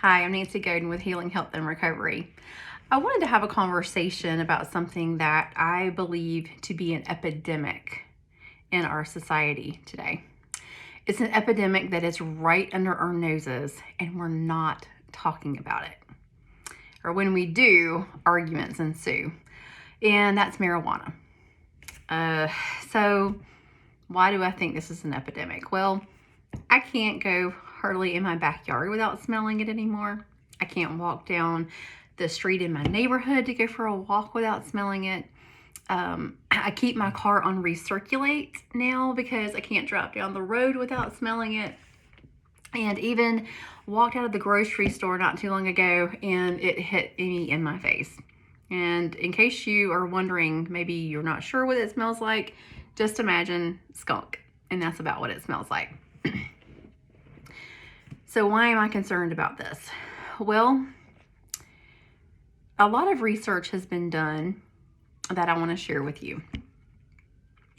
Hi, I'm Nancy Godin with Healing Health and Recovery. I wanted to have a conversation about something that I believe to be an epidemic in our society today. It's an epidemic that is right under our noses, and we're not talking about it. Or when we do, arguments ensue, and that's marijuana. So why do I think this is an epidemic? Well, I can't go hardly in my backyard without smelling it anymore. I can't walk down the street in my neighborhood to go for a walk without smelling it. I keep my car on recirculate now because I can't drive down the road without smelling it. And even walked out of the grocery store not too long ago and it hit me in my face. And in case you are wondering, maybe you're not sure what it smells like, just imagine skunk. And that's about what it smells like. So why am I concerned about this? Well, a lot of research has been done that I want to share with you.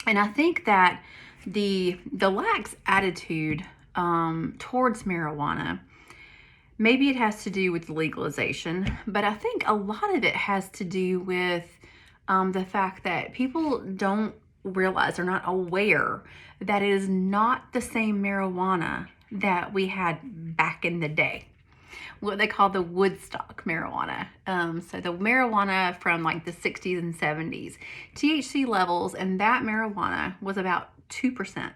And I think that the lax attitude towards marijuana, maybe it has to do with legalization, but I think a lot of it has to do with the fact that people don't realize, or not aware, that it is not the same marijuana that we had back in the day, what they call the Woodstock marijuana. So the marijuana from like the 60s and 70s, THC levels in that marijuana was about 2%.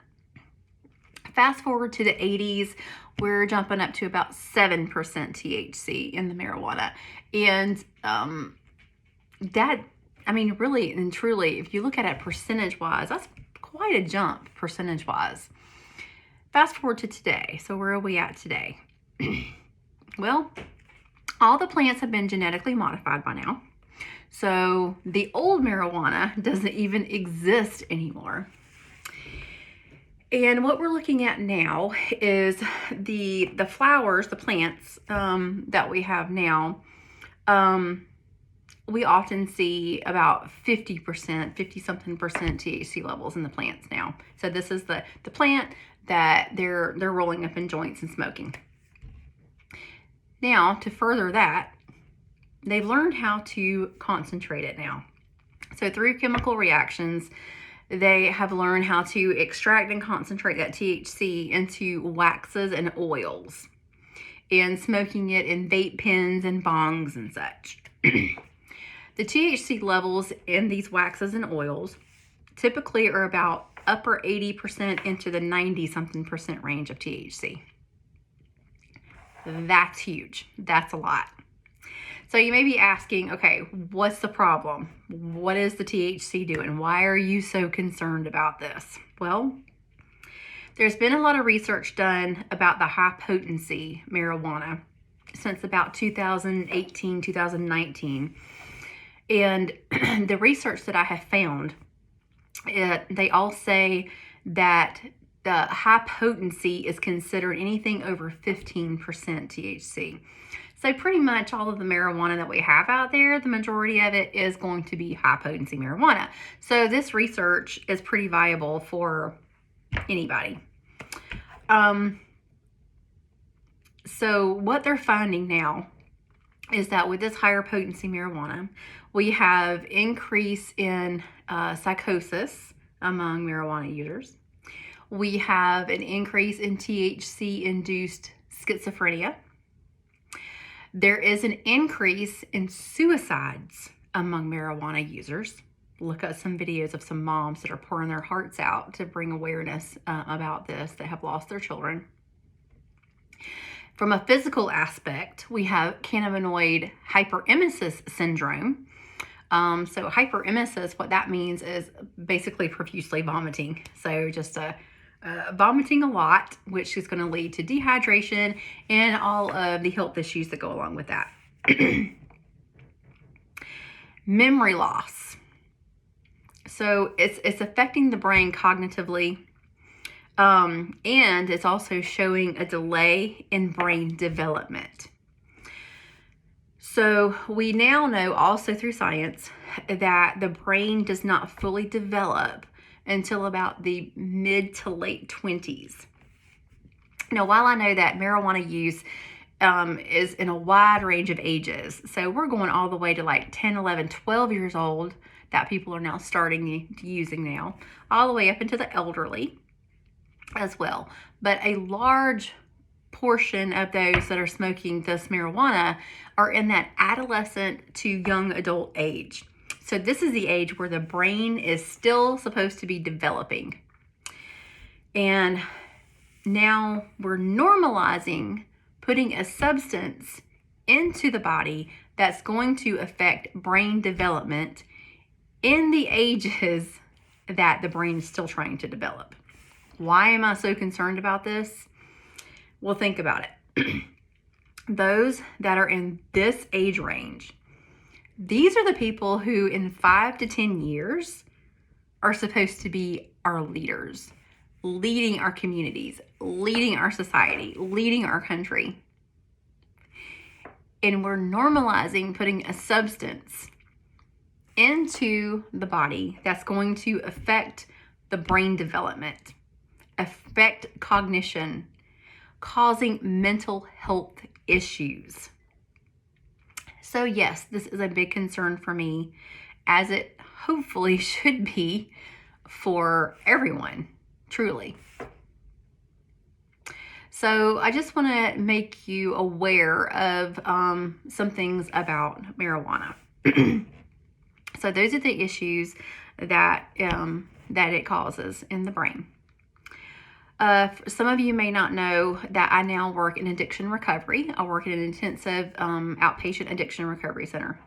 Fast forward to the 80s, we're jumping up to about 7% THC in the marijuana. And really and truly, if you look at it percentage-wise, that's quite a jump percentage-wise. Fast forward to today. So where are we at today? Well, all the plants have been genetically modified by now. So the old marijuana doesn't even exist anymore. And what we're looking at now is the flowers, the plants that we have now. We often see about 50-something percent THC levels in the plants now. So this is the plant that they're rolling up in joints and smoking. Now, to further that, they've learned how to concentrate it now. So through chemical reactions, they have learned how to extract and concentrate that THC into waxes and oils, and smoking it in vape pens and bongs and such. The THC levels in these waxes and oils typically are about upper 80% into the 90-something percent range of THC. That's huge. That's a lot. So you may be asking, okay, what's the problem? What is the THC doing? Why are you so concerned about this? Well, there's been a lot of research done about the high potency marijuana since about 2018, 2019. And the research that I have found, they all say that the high potency is considered anything over 15% THC. So pretty much all of the marijuana that we have out there, the majority of it is going to be high potency marijuana. So this research is pretty viable for anybody. So what they're finding now is that with this higher potency marijuana, we have increase in psychosis among marijuana users. We have an increase in THC-induced schizophrenia. There is an increase in suicides among marijuana users. Look at some videos of some moms that are pouring their hearts out to bring awareness about this, that have lost their children. From a physical aspect, we have cannabinoid hyperemesis syndrome. So hyperemesis, what that means is basically profusely vomiting. So just vomiting a lot, which is going to lead to dehydration and all of the health issues that go along with that. Memory loss. So it's affecting the brain cognitively, and it's also showing a delay in brain development. So we now know also through science that the brain does not fully develop until about the mid to late 20s. Now, while I know that marijuana use is in a wide range of ages. So we're going all the way to like 10, 11, 12 years old that people are now starting using now, all the way up into the elderly as well. But a large portion of those that are smoking this marijuana are in that adolescent to young adult age. So this is the age where the brain is still supposed to be developing. And now we're normalizing putting a substance into the body that's going to affect brain development in the ages that the brain is still trying to develop. Why am I so concerned about this? Well, think about it. Those that are in this age range, these are the people who in 5 to 10 years are supposed to be our leaders, leading our communities, leading our society, leading our country. And we're normalizing putting a substance into the body that's going to affect the brain development, affect cognition, causing mental health issues. So yes, this is a big concern for me, as it hopefully should be for everyone, truly. So I just want to make you aware of some things about marijuana. So those are the issues that it causes in the brain. Some of you may not know that I now work in addiction recovery. I work in an intensive outpatient addiction recovery center.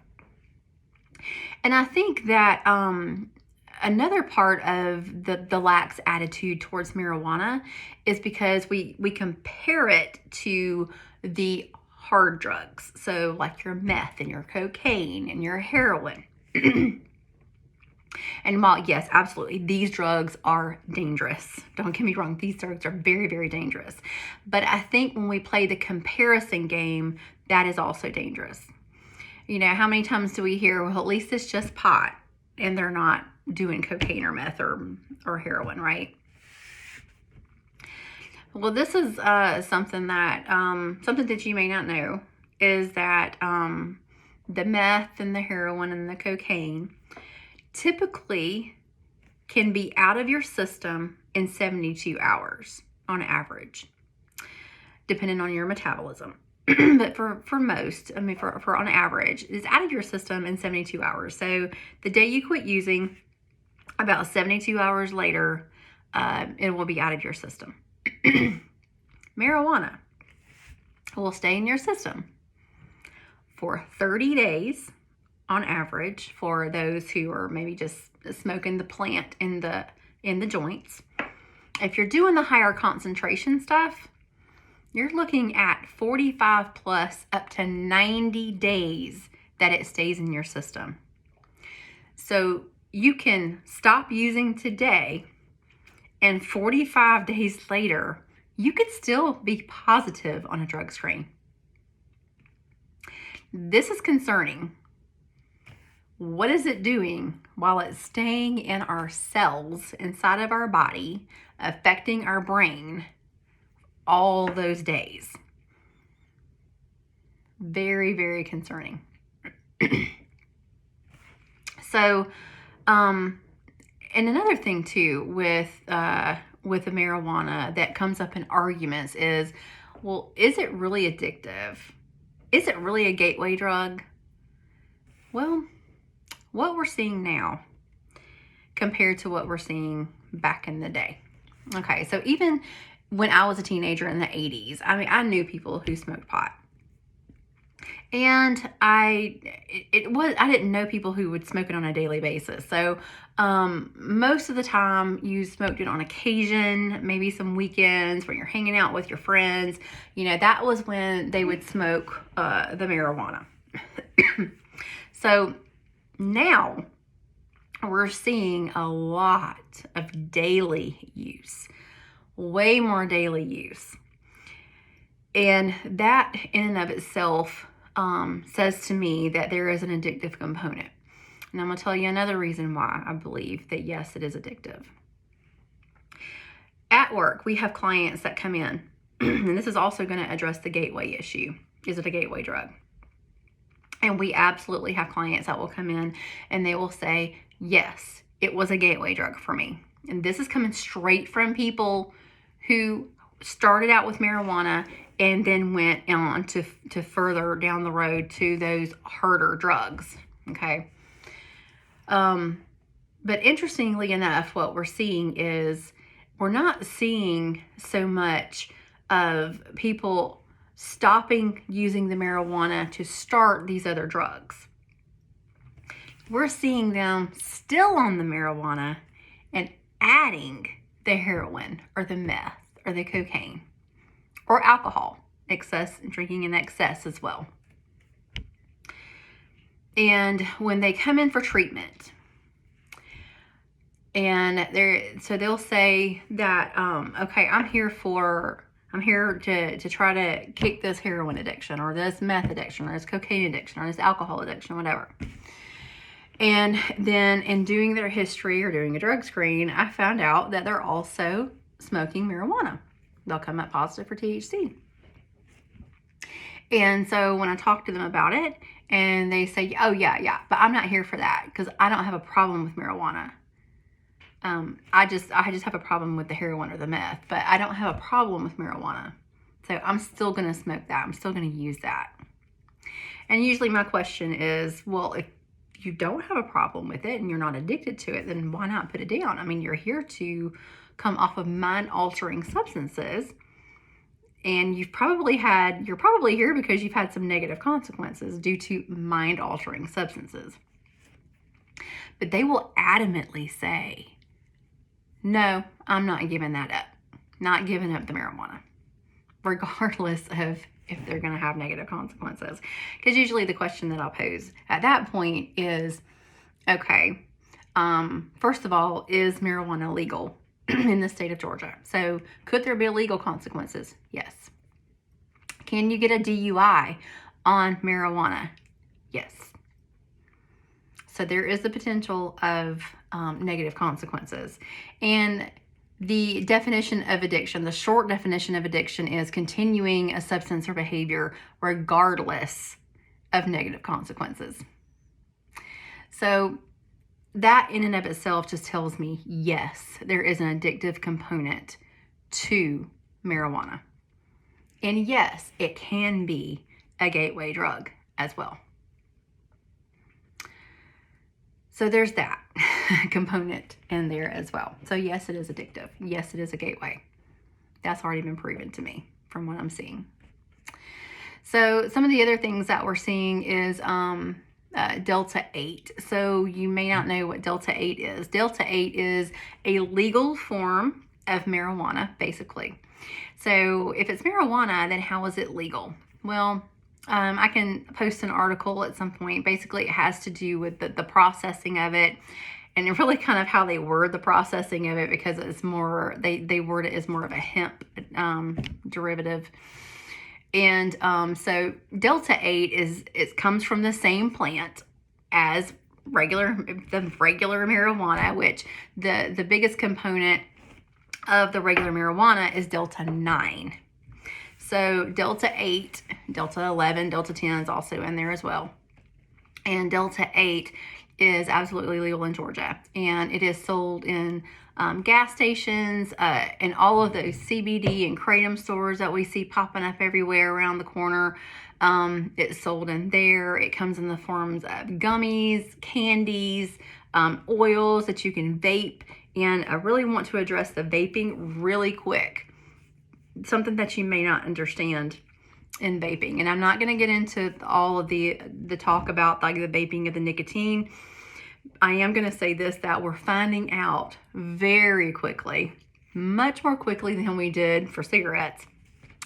And I think that another part of the lax attitude towards marijuana is because we compare it to the hard drugs. So like your meth and your cocaine and your heroin. And while, yes, absolutely, these drugs are dangerous. Don't get me wrong. These drugs are very, very dangerous. But I think when we play the comparison game, that is also dangerous. You know, how many times do we hear, well, at least it's just pot and they're not doing cocaine or meth or heroin, right? Well, this is something that you may not know is that the meth and the heroin and the cocaine typically can be out of your system in 72 hours on average, depending on your metabolism. But for most, I mean, for on average, it's out of your system in 72 hours. So the day you quit using, about 72 hours later, it will be out of your system. Marijuana will stay in your system for 30 days on average for those who are maybe just smoking the plant in the joints. If you're doing the higher concentration stuff, you're looking at 45 plus up to 90 days that it stays in your system. So you can stop using today, and 45 days later, you could still be positive on a drug screen. This is concerning. What is it doing while it's staying in our cells inside of our body, affecting our brain all those days? Very, very concerning. So, and another thing too with the marijuana that comes up in arguments is, well, is it really addictive? Is it really a gateway drug? Well, what we're seeing now compared to what we're seeing back in the day. Okay, so even when I was a teenager in the 80s, I mean, I knew people who smoked pot. And I didn't know people who would smoke it on a daily basis. So most of the time you smoked it on occasion, maybe some weekends when you're hanging out with your friends. You know, that was when they would smoke the marijuana. So now we're seeing a lot of daily use, way more daily use. And that in and of itself says to me that there is an addictive component. And I'm going to tell you another reason why I believe that, yes, it is addictive. At work, we have clients that come in and this is also going to address the gateway issue. Is it a gateway drug? And we absolutely have clients that will come in and they will say, yes, it was a gateway drug for me. And this is coming straight from people who started out with marijuana and then went on to further down the road to those harder drugs. Okay. But interestingly enough, what we're seeing is we're not seeing so much of people stopping using the marijuana to start these other drugs. We're seeing them still on the marijuana and adding the heroin or the meth or the cocaine or alcohol, drinking in excess as well. And when they come in for treatment, and they'll say that, okay, I'm here to try to kick this heroin addiction or this meth addiction or this cocaine addiction or this alcohol addiction, whatever. And then in doing their history or doing a drug screen, I found out that they're also smoking marijuana. They'll come up positive for THC. And so when I talk to them about it and they say, oh yeah, but I'm not here for that because I don't have a problem with marijuana. I just have a problem with the heroin or the meth, but I don't have a problem with marijuana. So I'm still going to smoke that. I'm still going to use that. And usually my question is, well, if you don't have a problem with it and you're not addicted to it, then why not put it down? I mean, you're here to come off of mind-altering substances, and you're probably here because you've had some negative consequences due to mind-altering substances. But they will adamantly say, no, I'm not giving that up. Not giving up the marijuana, regardless of if they're going to have negative consequences. Because usually the question that I'll pose at that point is, okay, first of all, is marijuana legal in the state of Georgia? So could there be legal consequences? Yes. Can you get a DUI on marijuana? Yes. So there is the potential of negative consequences. And the definition of addiction, the short definition of addiction, is continuing a substance or behavior regardless of negative consequences. So that in and of itself just tells me, yes, there is an addictive component to marijuana. And yes, it can be a gateway drug as well. So there's that component in there as well. So yes, it is addictive. Yes, it is a gateway. That's already been proven to me from what I'm seeing. So some of the other things that we're seeing is Delta 8. So you may not know what Delta 8 is. Delta 8 is a legal form of marijuana, basically. So if it's marijuana, then how is it legal? Well, I can post an article at some point. Basically, it has to do with the processing of it, and really kind of how they word the processing of it, because it's more, they word it as more of a hemp derivative. And so Delta 8 it comes from the same plant as the regular marijuana, which the biggest component of the regular marijuana is Delta 9. So Delta 8, Delta 11, Delta 10 is also in there as well. And Delta 8 is absolutely legal in Georgia. And it is sold in gas stations and all of those CBD and kratom stores that we see popping up everywhere around the corner. It's sold in there. It comes in the forms of gummies, candies, oils that you can vape. And I really want to address the vaping really quick. Something that you may not understand in vaping. And I'm not going to get into all of the talk about like the vaping of the nicotine. I am going to say this, that we're finding out very quickly, much more quickly than we did for cigarettes,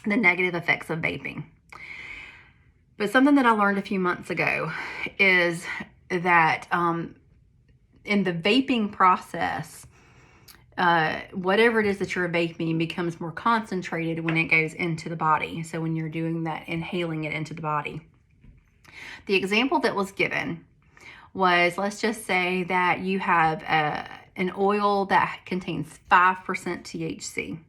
the negative effects of vaping. But something that I learned a few months ago is that in the vaping process, whatever it is that you're vaping becomes more concentrated when it goes into the body. So when you're doing that, inhaling it into the body. The example that was given was, let's just say that you have an oil that contains 5% THC.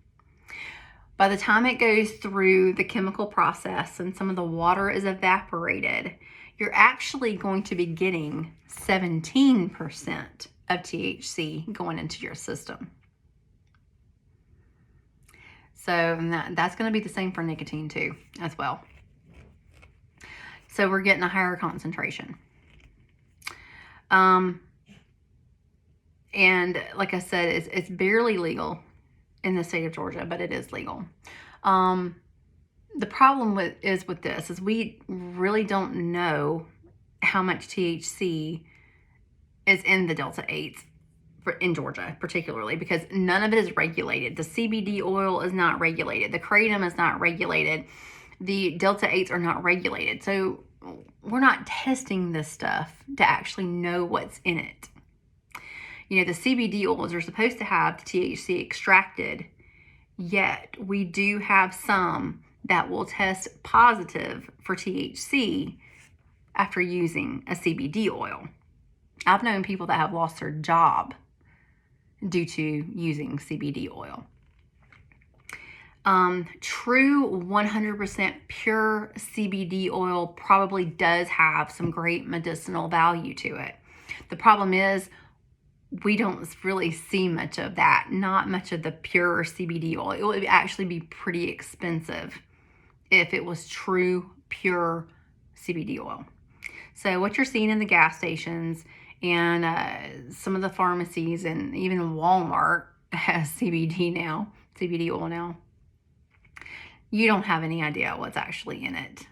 By the time it goes through the chemical process and some of the water is evaporated, you're actually going to be getting 17% of THC going into your system. So that's going to be the same for nicotine too, as well. So we're getting a higher concentration. And like I said, it's barely legal in the state of Georgia, but it is legal. The problem with this is we really don't know how much THC is in the Delta 8s in Georgia, particularly because none of it is regulated. The CBD oil is not regulated. The kratom is not regulated. The Delta 8s are not regulated. So we're not testing this stuff to actually know what's in it. You know, the CBD oils are supposed to have the THC extracted, yet we do have some that will test positive for THC after using a CBD oil. I've known people that have lost their job due to using CBD oil. True 100% pure CBD oil probably does have some great medicinal value to it. The problem is we don't really see much of that, not much of the pure CBD oil. It would actually be pretty expensive if it was true pure CBD oil. So what you're seeing in the gas stations and some of the pharmacies and even Walmart has CBD oil now. You don't have any idea what's actually in it.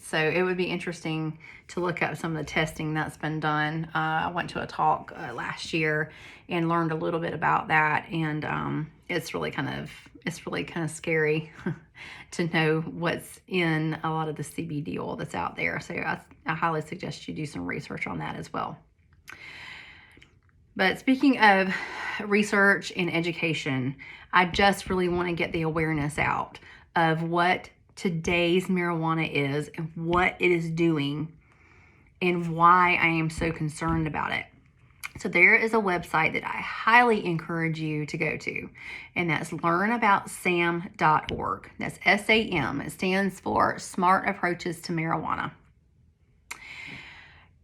So it would be interesting to look up some of the testing that's been done. I went to a talk last year and learned a little bit about that, and it's really kind of scary to know what's in a lot of the CBD oil that's out there. So I highly suggest you do some research on that as well. But speaking of research and education, I just really want to get the awareness out of what today's marijuana is and what it is doing and why I am so concerned about it. So there is a website that I highly encourage you to go to, and that's learnaboutsam.org. That's SAM. It stands for Smart Approaches to Marijuana.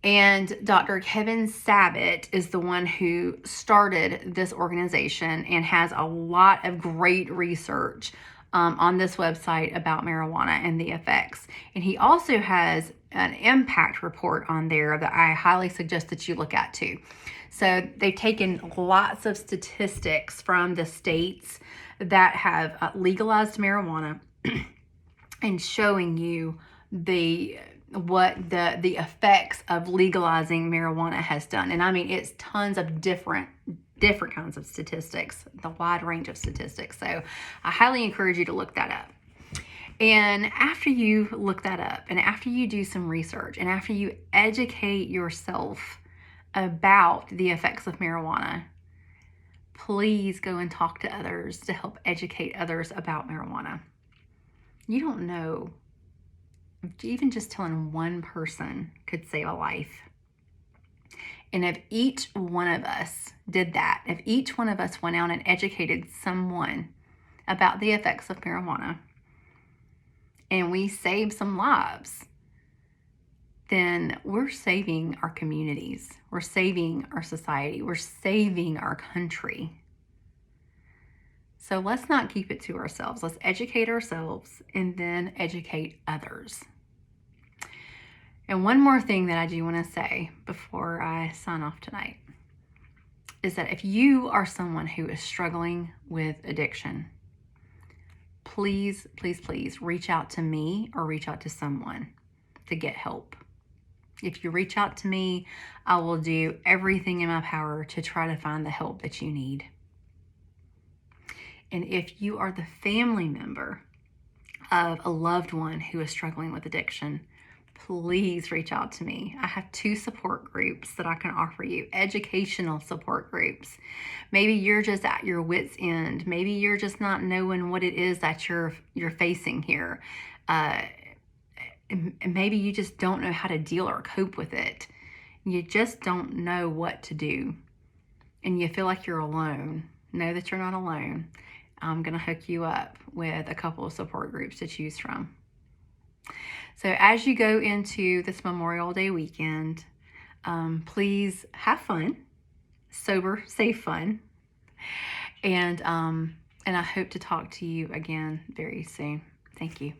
And Dr. Kevin Sabat is the one who started this organization and has a lot of great research on this website about marijuana and the effects. And he also has an impact report on there that I highly suggest that you look at too. So they've taken lots of statistics from the states that have legalized marijuana and showing you what the effects of legalizing marijuana has done. And I mean, it's tons of different kinds of statistics, the wide range of statistics. So I highly encourage you to look that up. And after you look that up and after you do some research and after you educate yourself about the effects of marijuana, please go and talk to others to help educate others about marijuana. You don't know, even just telling one person could save a life. And if each one of us did that, if each one of us went out and educated someone about the effects of marijuana, and we saved some lives, then we're saving our communities, we're saving our society, we're saving our country. So let's not keep it to ourselves. Let's educate ourselves and then educate others. And one more thing that I do want to say before I sign off tonight is that if you are someone who is struggling with addiction, please, please, please reach out to me or reach out to someone to get help. If you reach out to me, I will do everything in my power to try to find the help that you need. And if you are the family member of a loved one who is struggling with addiction, please reach out to me. I have 2 support groups that I can offer you, educational support groups. Maybe you're just at your wit's end. Maybe you're just not knowing what it is that you're facing here. And maybe you just don't know how to deal or cope with it. You just don't know what to do. And you feel like you're alone. Know that you're not alone. I'm going to hook you up with a couple of support groups to choose from. So as you go into this Memorial Day weekend, please have fun, sober, safe fun. And I hope to talk to you again very soon. Thank you.